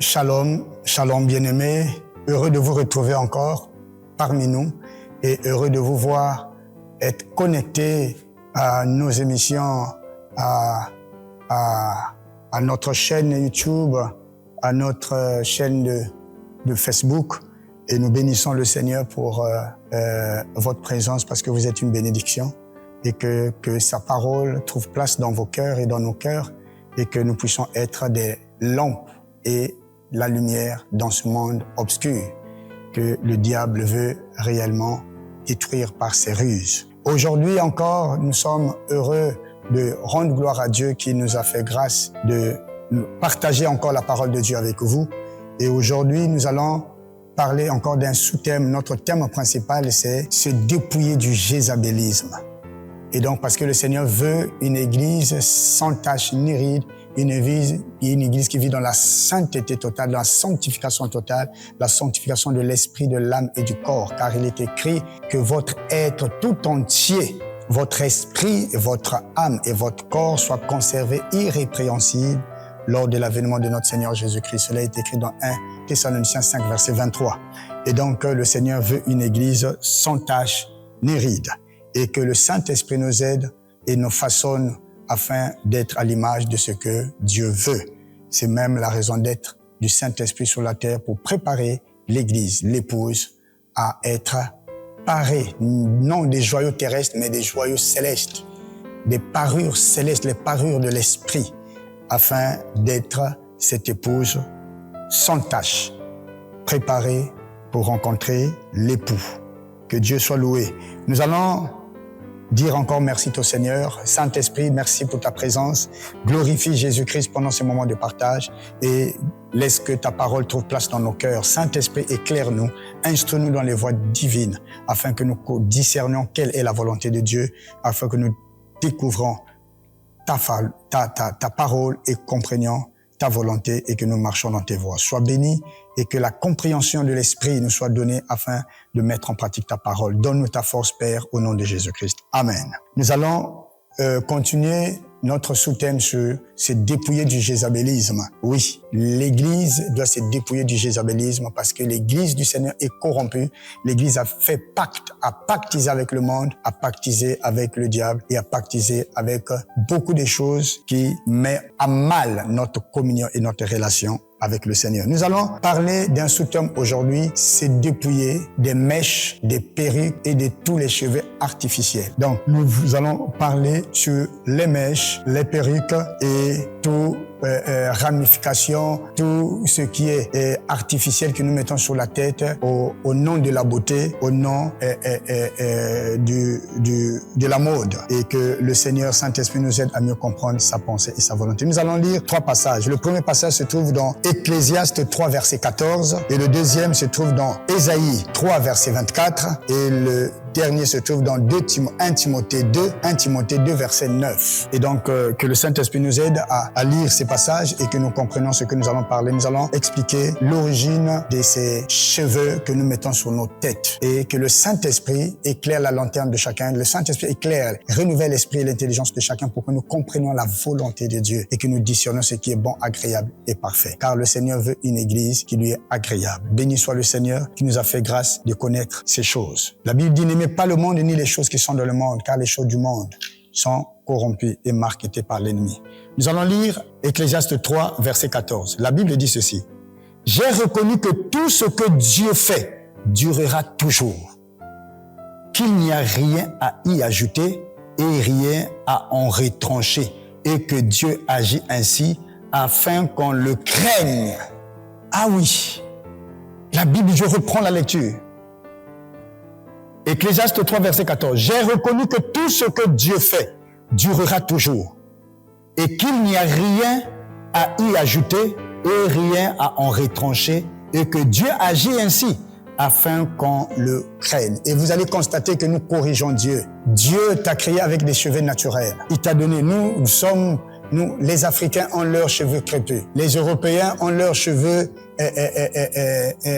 Shalom, shalom bien-aimés, heureux de vous retrouver encore parmi nous et heureux de vous voir être connectés à nos émissions, à notre chaîne YouTube, à notre chaîne de Facebook, et nous bénissons le Seigneur pour votre présence parce que vous êtes une bénédiction et que sa parole trouve place dans vos cœurs et dans nos cœurs et que nous puissions être des lampes et la lumière dans ce monde obscur que le diable veut réellement détruire par ses ruses. Aujourd'hui encore, nous sommes heureux de rendre gloire à Dieu qui nous a fait grâce de partager encore la parole de Dieu avec vous. Et aujourd'hui, nous allons parler encore d'un sous-thème. Notre thème principal, c'est se dépouiller du jézabélisme. Et donc, parce que le Seigneur veut une église sans tache ni ride, une église qui vit dans la sainteté totale, dans la sanctification totale, la sanctification de l'esprit, de l'âme et du corps. Car il est écrit que votre être tout entier, votre esprit, votre âme et votre corps soient conservés irrépréhensibles lors de l'avènement de notre Seigneur Jésus-Christ. Cela est écrit dans 1 Thessaloniciens 5, verset 23. Et donc, le Seigneur veut une église sans tache ni ride. Et que le Saint-Esprit nous aide et nous façonne afin d'être à l'image de ce que Dieu veut. C'est même la raison d'être du Saint-Esprit sur la terre pour préparer l'Église, l'épouse, à être parée, non des joyaux terrestres, mais des joyaux célestes, des parures célestes, les parures de l'Esprit, afin d'être cette épouse sans tache, préparée pour rencontrer l'époux. Que Dieu soit loué. Nous allons dire encore merci au Seigneur. Saint-Esprit, merci pour ta présence. Glorifie Jésus-Christ pendant ces moments de partage et laisse que ta parole trouve place dans nos cœurs. Saint-Esprit, éclaire-nous, instruis-nous dans les voies divines afin que nous discernions quelle est la volonté de Dieu, afin que nous découvrons ta parole et comprenions ta volonté et que nous marchions dans tes voies. Sois béni et que la compréhension de l'Esprit nous soit donnée afin de mettre en pratique ta parole. Donne-nous ta force, Père, au nom de Jésus-Christ. Amen. Nous allons continuer notre sous-thème sur se dépouiller du jézabélisme. Oui, l'Église doit se dépouiller du jézabélisme parce que l'Église du Seigneur est corrompue. L'Église a fait pacte, a pactisé avec le monde, a pactisé avec le diable et a pactisé avec beaucoup de choses qui mettent à mal notre communion et notre relation avec le Seigneur. Nous allons parler d'un sous-thème aujourd'hui, c'est dépouiller des mèches, des perruques et de tous les cheveux artificiels. Donc, nous allons parler sur les mèches, les perruques et tout ramification, tout ce qui est artificiel que nous mettons sur la tête au nom de la beauté, au nom de la mode, et que le Seigneur Saint-Esprit nous aide à mieux comprendre sa pensée et sa volonté. Nous allons lire 3 passages. Le premier passage se trouve dans Ecclésiaste 3, verset 14, et le deuxième se trouve dans Ésaïe 3, verset 24, et le dernier se trouve dans 1 Timothée 2, verset 9. Et donc, que le Saint-Esprit nous aide à lire ces passages et que nous comprenions ce que nous allons parler. Nous allons expliquer l'origine de ces cheveux que nous mettons sur nos têtes et que le Saint-Esprit éclaire la lanterne de chacun. Le Saint-Esprit éclaire, renouvelle l'esprit et l'intelligence de chacun pour que nous comprenions la volonté de Dieu et que nous discernions ce qui est bon, agréable et parfait. Car le Seigneur veut une église qui lui est agréable. Béni soit le Seigneur qui nous a fait grâce de connaître ces choses. La Bible dit: n'aimez pas le monde ni les choses qui sont dans le monde, car les choses du monde sont corrompues et marketées par l'ennemi. Nous allons lire Ecclésiaste 3, verset 14. La Bible dit ceci: j'ai reconnu que tout ce que Dieu fait durera toujours, qu'il n'y a rien à y ajouter et rien à en retrancher, et que Dieu agit ainsi afin qu'on le craigne. Ah oui, la Bible, je reprends la lecture. Ecclésiaste 3, verset 14. J'ai reconnu que tout ce que Dieu fait durera toujours et qu'il n'y a rien à y ajouter et rien à en retrancher et que Dieu agit ainsi afin qu'on le craigne. Et vous allez constater que nous corrigeons Dieu. Dieu t'a créé avec des cheveux naturels. Il t'a donné, nous, les Africains ont leurs cheveux crépus. Les Européens ont leurs cheveux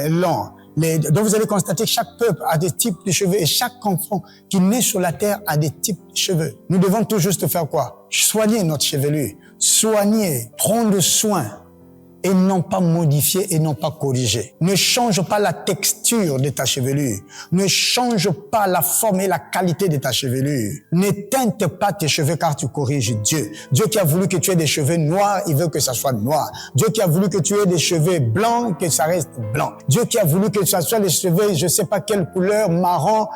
longs. Donc vous allez constater que chaque peuple a des types de cheveux et chaque enfant qui naît sur la terre a des types de cheveux. Nous devons tout juste faire quoi? Soigner notre chevelure, soigner, prendre soin et non pas modifié et non pas corrigé. Ne change pas la texture de ta chevelure. Ne change pas la forme et la qualité de ta chevelure. Ne teinte pas tes cheveux car tu corriges Dieu. Dieu qui a voulu que tu aies des cheveux noirs, il veut que ça soit noir. Dieu qui a voulu que tu aies des cheveux blancs, que ça reste blanc. Dieu qui a voulu que ça soit des cheveux, je sais pas quelle couleur, marron,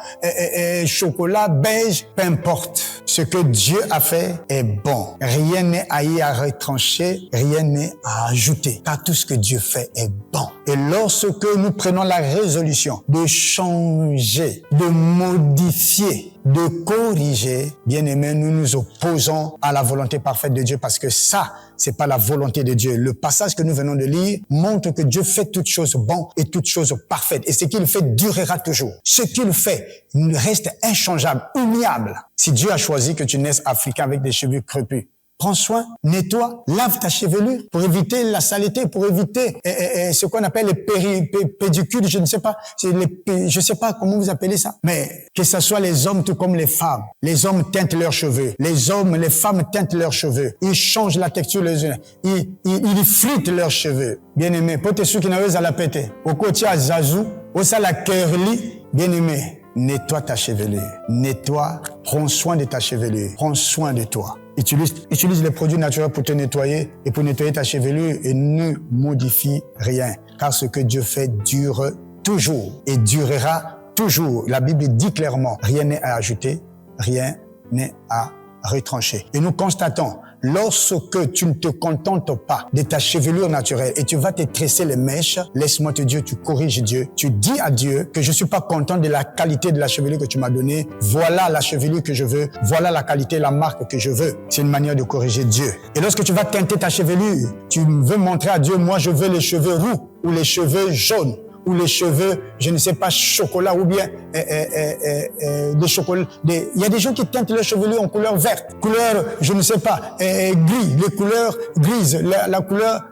chocolat, beige, peu importe. Ce que Dieu a fait est bon. Rien n'est à y retrancher, rien n'est à ajouter. Car tout ce que Dieu fait est bon. Et lorsque nous prenons la résolution de changer, de modifier, de corriger, bien aimé, nous nous opposons à la volonté parfaite de Dieu parce que ça, c'est pas la volonté de Dieu. Le passage que nous venons de lire montre que Dieu fait toutes choses bonnes et toutes choses parfaites. Et ce qu'il fait durera toujours. Ce qu'il fait reste inchangeable, immuable. Si Dieu a choisi que tu naisses africain avec des cheveux crépus, prends soin, nettoie, lave ta chevelure pour éviter la saleté, pour éviter ce qu'on appelle les pédicules, je ne sais pas, je sais pas comment vous appelez ça. Mais que ce soit les hommes tout comme les femmes. Les hommes teintent leurs cheveux. Les femmes teintent leurs cheveux. Ils changent la texture les uns. Ils fritent leurs cheveux. Bien aimé, pour tes ceux qui n'avaient à la péter. Au côté à Zazou, au la curly, bien aimé. Nettoie ta chevelure. Nettoie, prends soin de ta chevelure. Prends soin de toi. Utilise les produits naturels pour te nettoyer et pour nettoyer ta chevelure et ne modifie rien. Car ce que Dieu fait dure toujours et durera toujours. La Bible dit clairement, rien n'est à ajouter, rien n'est à retrancher. Et nous constatons, lorsque tu ne te contentes pas de ta chevelure naturelle et tu vas te tresser les mèches, laisse-moi te dire, tu corriges Dieu. Tu dis à Dieu que je suis pas content de la qualité de la chevelure que tu m'as donnée. Voilà la chevelure que je veux. Voilà la qualité, la marque que je veux. C'est une manière de corriger Dieu. Et lorsque tu vas teinter ta chevelure, tu veux montrer à Dieu, moi je veux les cheveux roux ou les cheveux jaunes ou les cheveux, je ne sais pas, chocolat ou bien des chocolats. Il y a des gens qui teintent leurs chevelure en couleur verte, couleur, je ne sais pas, gris, les couleurs grises, la couleur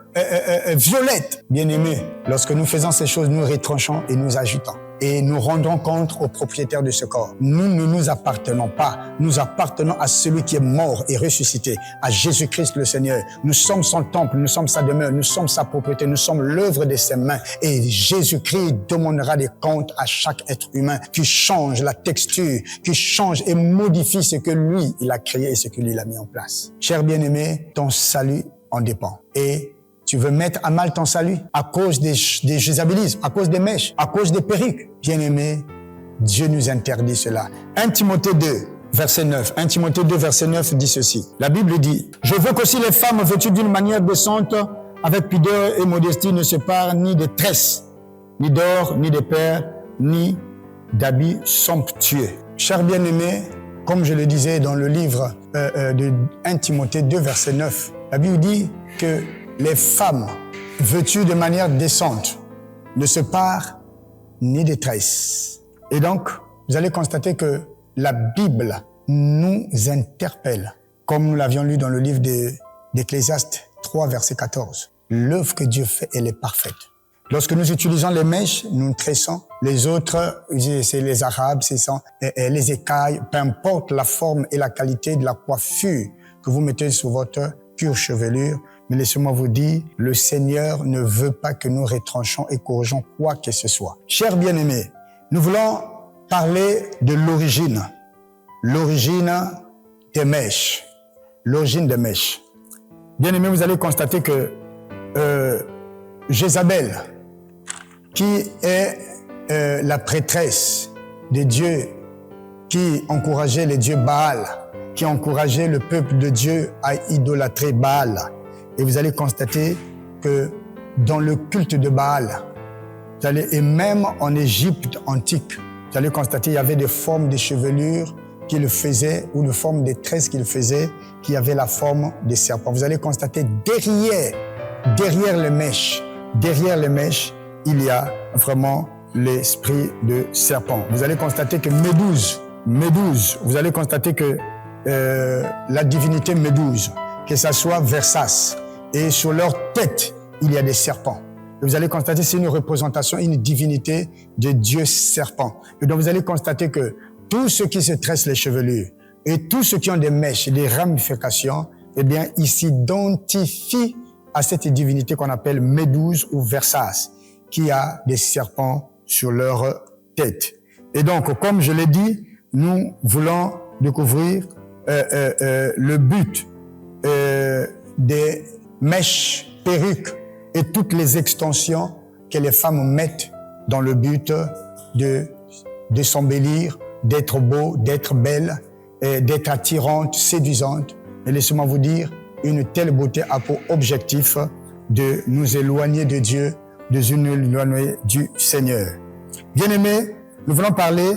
violette. Bien aimé, lorsque nous faisons ces choses, nous retranchons et nous ajoutons. Et nous rendons compte au propriétaire de ce corps. Nous ne nous appartenons pas. Nous appartenons à celui qui est mort et ressuscité, à Jésus-Christ le Seigneur. Nous sommes son temple, nous sommes sa demeure, nous sommes sa propriété, nous sommes l'œuvre de ses mains. Et Jésus-Christ demandera des comptes à chaque être humain qui change la texture, qui change et modifie ce que lui, il a créé et ce que lui, il a mis en place. Cher bien-aimé, ton salut en dépend. Et tu veux mettre à mal ton salut à cause des jézabélismes, à cause des mèches, à cause des perruques. Bien-aimé, Dieu nous interdit cela. 1 Timothée 2, verset 9. 1 Timothée 2, verset 9 dit ceci. La Bible dit, « Je veux qu'aussi les femmes vêtues d'une manière décente, avec pudeur et modestie, ne se parent ni de tresses, ni d'or, ni de perles, ni d'habits somptueux. » Chers bien-aimés, comme je le disais dans le livre de 1 Timothée 2, verset 9, la Bible dit que les femmes vêtues de manière décente ne se parent ni de tresses. Et donc, vous allez constater que la Bible nous interpelle, comme nous l'avions lu dans le livre d'Ecclésiaste 3, verset 14. L'œuvre que Dieu fait, elle est parfaite. Lorsque nous utilisons les mèches, nous tressons. Les autres, c'est les arabes, c'est les écailles, peu importe la forme et la qualité de la coiffure que vous mettez sur votre pure chevelure. Mais laissez-moi vous dire, le Seigneur ne veut pas que nous retranchons et corrigeons quoi que ce soit. Chers bien-aimés, nous voulons parler de l'origine des mèches. L'origine des mèches. Bien-aimés, vous allez constater que Jézabel, qui est la prêtresse de Dieu, qui encourageait les dieux Baal, qui encourageait le peuple de Dieu à idolâtrer Baal. Et vous allez constater que dans le culte de Baal, et même en Égypte antique, vous allez constater qu'il y avait des formes de chevelure qu'il faisait, ou de formes de tresses qu'il faisait, qui avaient la forme des serpents. Vous allez constater derrière les mèches, il y a vraiment l'esprit de serpent. Vous allez constater que Méduse, vous allez constater que la divinité Méduse, que ça soit Versace, et sur leur tête, il y a des serpents. Et vous allez constater que c'est une représentation, une divinité de Dieu serpent. Et donc vous allez constater que tous ceux qui se tressent les chevelures et tous ceux qui ont des mèches et des ramifications, eh bien, ils s'identifient à cette divinité qu'on appelle Méduse ou Versas, qui a des serpents sur leur tête. Et donc, comme je l'ai dit, nous voulons découvrir le but des mèches, perruques et toutes les extensions que les femmes mettent dans le but de s'embellir, d'être beau, d'être belle, d'être attirante, séduisante. Et laissez-moi vous dire, une telle beauté a pour objectif de nous éloigner de Dieu, de nous éloigner du Seigneur. Bien-aimés, nous voulons parler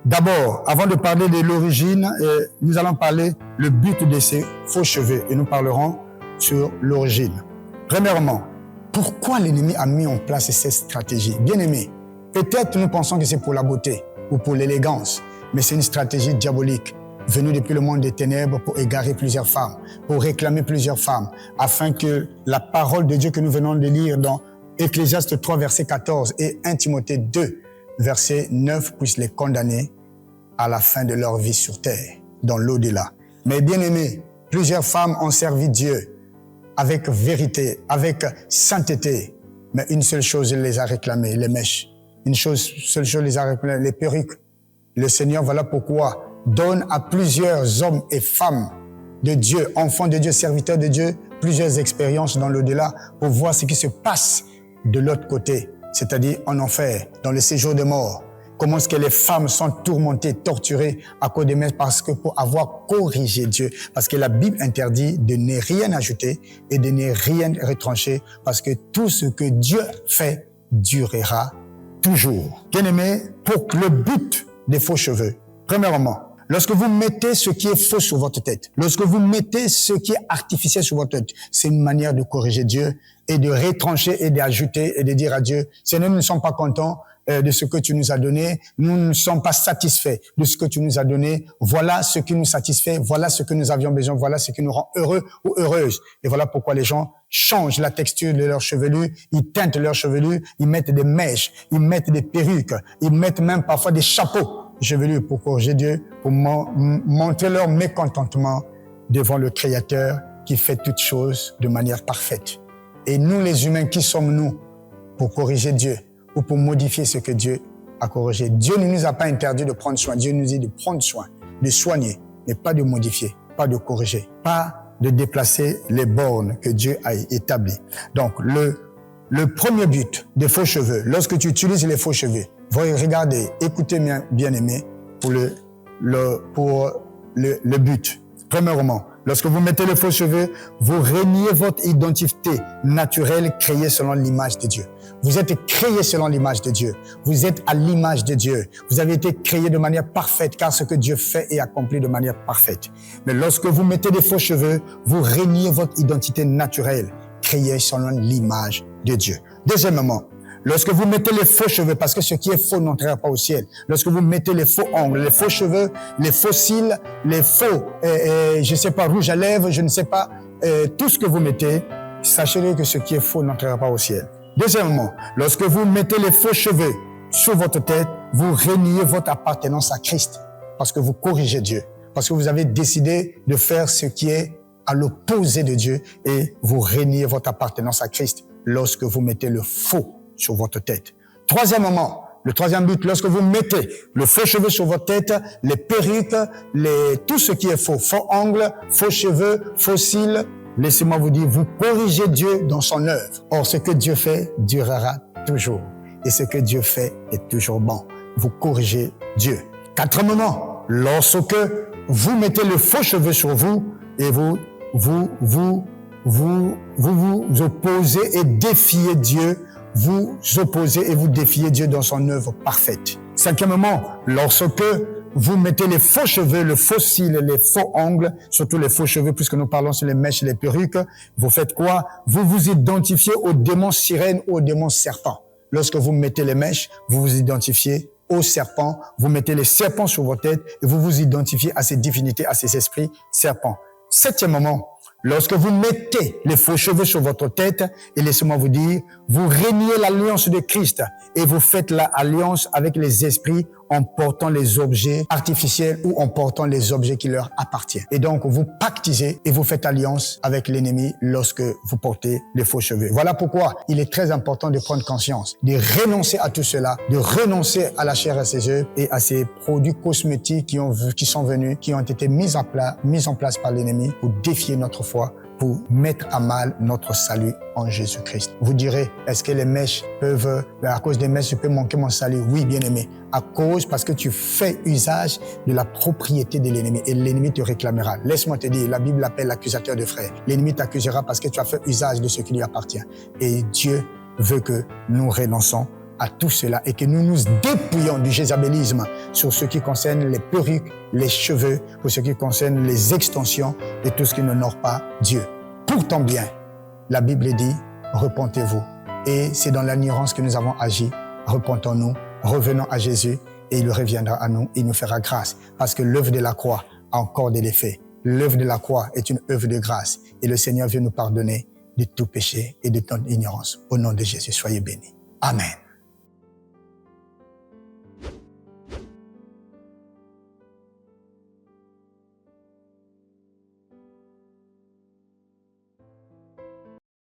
d'abord, avant de parler de l'origine, nous allons parler le but de ces faux cheveux et nous parlerons sur l'origine. Premièrement, pourquoi l'ennemi a mis en place cette stratégie? Bien-aimés, peut-être nous pensons que c'est pour la beauté ou pour l'élégance, mais c'est une stratégie diabolique venue depuis le monde des ténèbres pour égarer plusieurs femmes, pour réclamer plusieurs femmes, afin que la parole de Dieu que nous venons de lire dans Ecclésiaste 3, verset 14 et 1 Timothée 2, verset 9 puisse les condamner à la fin de leur vie sur terre, dans l'au-delà. Mais bien aimés, plusieurs femmes ont servi Dieu avec vérité, avec sainteté, mais une seule chose les a réclamées, les mèches. Seule chose les a réclamées, les perruques. Le Seigneur, voilà pourquoi, donne à plusieurs hommes et femmes de Dieu, enfants de Dieu, serviteurs de Dieu, plusieurs expériences dans l'au-delà pour voir ce qui se passe de l'autre côté, c'est-à-dire en enfer, dans le séjour des morts. Comment est-ce que les femmes sont tourmentées, torturées à cause des mèches parce que pour avoir corrigé Dieu, parce que la Bible interdit de ne rien ajouter et de ne rien retrancher, parce que tout ce que Dieu fait durera toujours. Bien-aimés, pour le but des faux cheveux, premièrement, lorsque vous mettez ce qui est faux sur votre tête, lorsque vous mettez ce qui est artificiel sur votre tête, c'est une manière de corriger Dieu et de retrancher et d'ajouter et de dire à Dieu, Seigneur, nous ne sommes pas contents de ce que tu nous as donné, nous ne sommes pas satisfaits de ce que tu nous as donné, voilà ce qui nous satisfait, voilà ce que nous avions besoin, voilà ce qui nous rend heureux ou heureuses. Et voilà pourquoi les gens changent la texture de leur chevelu, ils teintent leur chevelu, ils mettent des mèches, ils mettent des perruques, ils mettent même parfois des chapeaux chevelus pour corriger Dieu, pour montrer leur mécontentement devant le Créateur qui fait toutes choses de manière parfaite. Et nous les humains, qui sommes-nous pour corriger Dieu ou pour modifier ce que Dieu a corrigé? Dieu ne nous a pas interdit de prendre soin. Dieu nous dit de prendre soin, de soigner, mais pas de modifier, pas de corriger, pas de déplacer les bornes que Dieu a établies. Donc, le premier but des faux cheveux, lorsque tu utilises les faux cheveux, regardez, écoutez bien aimé, pour le but. Premièrement, lorsque vous mettez les faux cheveux, vous reniez votre identité naturelle créée selon l'image de Dieu. Vous êtes créé selon l'image de Dieu. Vous êtes à l'image de Dieu. Vous avez été créé de manière parfaite, car ce que Dieu fait est accompli de manière parfaite. Mais lorsque vous mettez des faux cheveux, vous reniez votre identité naturelle créée selon l'image de Dieu. Deuxièmement, lorsque vous mettez les faux cheveux, parce que ce qui est faux n'entrera pas au ciel. Lorsque vous mettez les faux ongles, les faux cheveux, les faux cils, les faux, rouge à lèvres, je ne sais pas, tout ce que vous mettez, sachez-le que ce qui est faux n'entrera pas au ciel. Deuxièmement, lorsque vous mettez les faux cheveux sur votre tête, vous reniez votre appartenance à Christ, parce que vous corrigez Dieu, parce que vous avez décidé de faire ce qui est à l'opposé de Dieu et vous reniez votre appartenance à Christ lorsque vous mettez le faux sur votre tête. Troisièmement, le troisième but, lorsque vous mettez le faux cheveu sur votre tête, les perruques, tout ce qui est faux, faux ongles, faux cheveux, faux cils, laissez-moi vous dire, vous corrigez Dieu dans son œuvre. Or, ce que Dieu fait durera toujours. Et ce que Dieu fait est toujours bon. Vous corrigez Dieu. Quatrièmement, lorsque vous mettez le faux cheveu sur vous et vous opposez et défiez Dieu, vous opposez et vous défiez Dieu dans son œuvre parfaite. Cinquièmement, lorsque vous mettez les faux cheveux, le faux cils, les faux ongles, surtout les faux cheveux, puisque nous parlons sur les mèches et les perruques, vous faites quoi? Vous vous identifiez au démon sirène ou au démon serpent. Lorsque vous mettez les mèches, vous vous identifiez au serpent, vous mettez les serpents sur vos têtes et vous vous identifiez à ces divinités, à ces esprits serpents. Septièmement, lorsque vous mettez les faux cheveux sur votre tête, et laissez-moi vous dire, vous reniez l'alliance de Christ et vous faites l'alliance avec les esprits en portant les objets artificiels ou en portant les objets qui leur appartiennent. Et donc, vous pactisez et vous faites alliance avec l'ennemi lorsque vous portez les faux cheveux. Voilà pourquoi il est très important de prendre conscience, de renoncer à tout cela, de renoncer à la chair à ses œufs et à ces produits cosmétiques qui sont venus, qui ont été mis en place par l'ennemi pour défier notre foi, pour mettre à mal notre salut en Jésus-Christ. Vous direz, est-ce que les mèches à cause des mèches, je peux manquer mon salut? Oui, bien-aimé. Parce que tu fais usage de la propriété de l'ennemi et l'ennemi te réclamera. Laisse-moi te dire, la Bible l'appelle l'accusateur de frères. L'ennemi t'accusera parce que tu as fait usage de ce qui lui appartient. Et Dieu veut que nous renonçons à tout cela et que nous nous dépouillons du jézabélisme sur ce qui concerne les perruques, les cheveux, pour ce qui concerne les extensions et tout ce qui n'honore pas Dieu. Pour ton bien, la Bible dit, repentez-vous. Et c'est dans l'ignorance que nous avons agi. Repentons-nous, revenons à Jésus et il reviendra à nous, il nous fera grâce. Parce que l'œuvre de la croix a encore de l'effet. L'œuvre de la croix est une œuvre de grâce et le Seigneur veut nous pardonner de tout péché et de toute ignorance. Au nom de Jésus, soyez bénis. Amen.